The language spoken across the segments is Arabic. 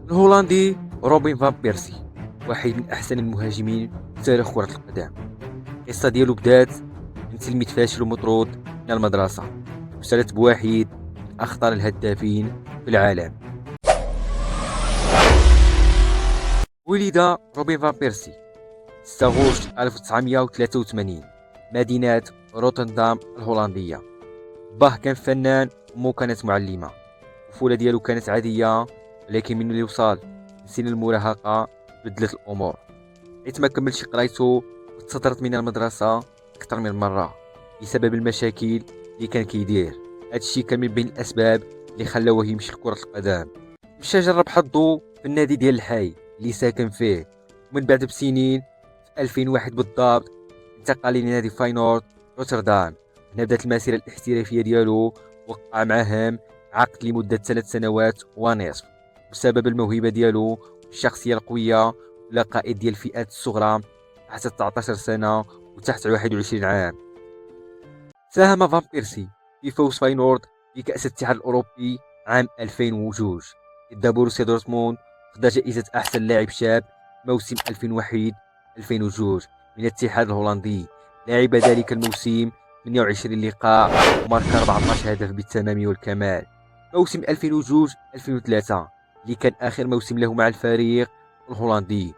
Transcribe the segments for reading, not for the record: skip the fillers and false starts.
الهولندي روبن فان بيرسي واحد من احسن المهاجمين في تاريخ كرة القدم. القصة ديالو بدات من تلميذ فاشل ومطرود من المدرسة، وصلت بواحد من اخطر الهدافين في العالم. ولد روبن فان بيرسي 6 غشت 1983 مدينة روتردام الهولندية. باه كان فنان، أمه كانت معلمة. الطفولة ديالو كانت عادية، ولكن من اللي وصل لسن المراهقة بدلت الأمور، حيت ما كملش قرايته وتسطرت من المدرسة أكثر من مرة بسبب المشاكل اللي كان كيدير. هادشي كان من بين الأسباب اللي خلاوه يمشي لكرة القدم. مشى جرب حظه في النادي ديال الحي اللي ساكن فيه، ومن بعد بسنين في 2001 بالضبط انتقل لنادي فاينورد روتردام. هنا بدات المسيرة الاحترافية ديالو، وقع معهم عقد لمدة 3 سنوات ونصف بسبب الموهبة ديالو والشخصية القوية، ولا قائد ديال الفئات الصغرى تحت 19 سنة وتحت 21 عام. ساهم فان بيرسي في فوز فاينورد بكأس الاتحاد الأوروبي عام 2002 ضد بوروسيا دورتموند، خدا جائزة أحسن لاعب شاب موسم 2001-2002 من الاتحاد الهولندي. لعب ذلك الموسم 28 لقاء ومارك 14 هدف بالتمام والكمال. موسم 2002-2003 اللي كان آخر موسم له مع الفريق الهولندي،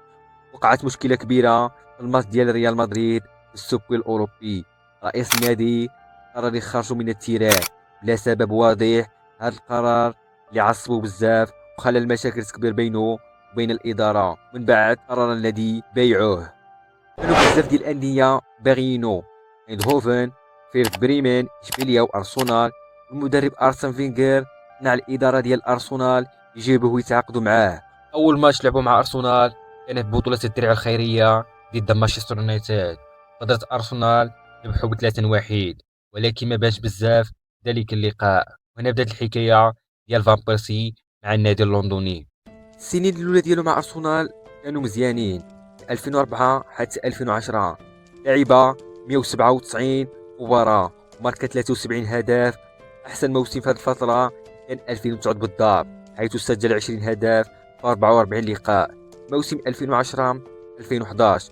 وقعت مشكلة كبيرة في الماتش ديال ريال مدريد في السوبر الأوروبي. رئيس النادي قرر يخرجوا من التيران بلا سبب واضح. هذا القرار اللي عصبوا بزاف وخلى المشاكل تكبر بينه وبين الإدارة. من بعد قرر النادي بيعوه. كانوا بزاف ديال الأندية باغيينو: ايندهوفن، فيرت بريمن، اشبيليا وارسنال. المدرب ارسن فينغر قنع الإدارة ديال ارسنال يجيبوه ويتعاقدوا معاه. أول ماتش لعبوا مع ارسنال كانت بطولة الدرع الخيرية ضد مانشستر يونايتد. قدرت ارسنال ربحوا ب3-1، ولكن ما باش بزاف ذلك اللقاء. وهنا بدات الحكاية ديال فان بيرسي مع النادي اللندني. السنين الاولى ديالو مع ارسنال كانوا مزيانين، 2004 حتى 2010 لعب 197 مباراة وماركا 73 هدف. احسن موسم في هذه الفترة كان 2009 بالضبط، حيث سجل 20 هدف في 44 لقاء. موسم 2010 2011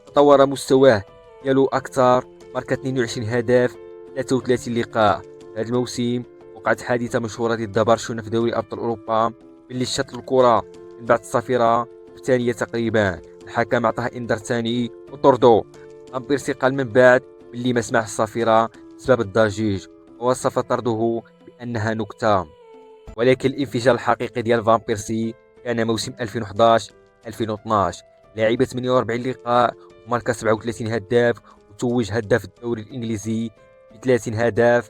تطور مستواه ديالو أكثر، ماركا 22 هدف 33 لقاء. في هذا الموسم وقعت حادثة مشهورة ضد برشلونة في دوري أبطال أوروبا، ملي شات الكرة من بعد الصافرة الثانية تقريبا. الحكم عطاه انذار ثاني وطردو. فان بيرسي قال من بعد ملي ما سمع الصافرة بسبب الضجيج، ووصف طرده بأنها نكتة. ولكن الانفجار الحقيقي ديال فان بيرسي كان موسم 2011 2012. لعب 48 لقاء وماركا 37 هداف، وتوج هداف الدوري الانجليزي ب 30 هدف،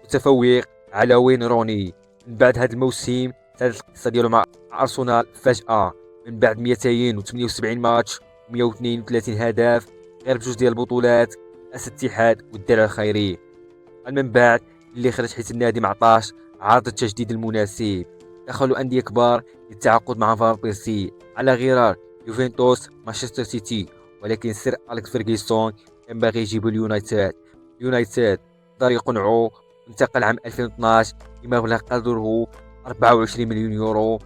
متفوق على وين روني. من بعد هذا الموسم سادت القصه ديالو مع ارسنال فجاه، من بعد 278 ماتش و132 هدف غير بجوج ديال البطولات، كاس الاتحاد والدرع الخيري. من بعد اللي خرج حيت النادي معطاش عرض التجديد المناسب، دخلوا أندية كبار للتعاقد مع فان بيرسي على غرار يوفنتوس، مانشستر سيتي. ولكن سير أليكس فيرغسون كان باغي يجيبو اليونايتد قدر يقنعو، انتقل عام 2012 بمبلغ قدره 24 مليون يورو.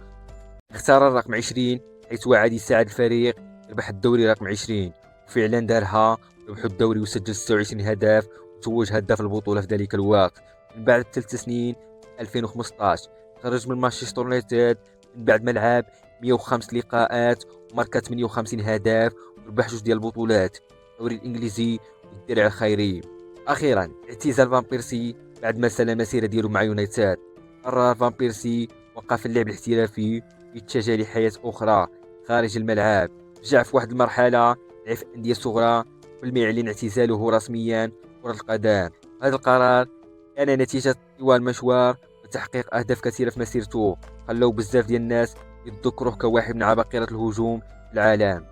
اختار الرقم 20 حيث وعد يساعد الفريق يربح الدوري رقم 20، وفعلا دارها، ربحوا الدوري وسجل 26 هدف وتوج هداف البطولة في ذلك الوقت. من بعد 3 سنين 2015 خرج من مانشستر يونايتد من بعد ما لعب 105 لقاءات وماركا 58 هدف، وربح جوج ديال البطولات، الدوري الانجليزي والدرع الخيري. اخيرا اعتزال فان بيرسي بعد ما سال المسيرة ديالو مع يونايتد. قرر فان بيرسي وقف اللعب الاحترافي واتجه لحياة أخرى خارج الملعب. رجع في واحد المرحلة لعب في أندية صغرى قبل ما يعلن اعتزاله رسميا كرة القدم. هذا القرار كان نتيجة طوال مشوار وتحقيق أهداف كثيرة في مسيرته، خلوا بزاف ديال الناس يتذكروه كواحد من عباقرة الهجوم في العالم.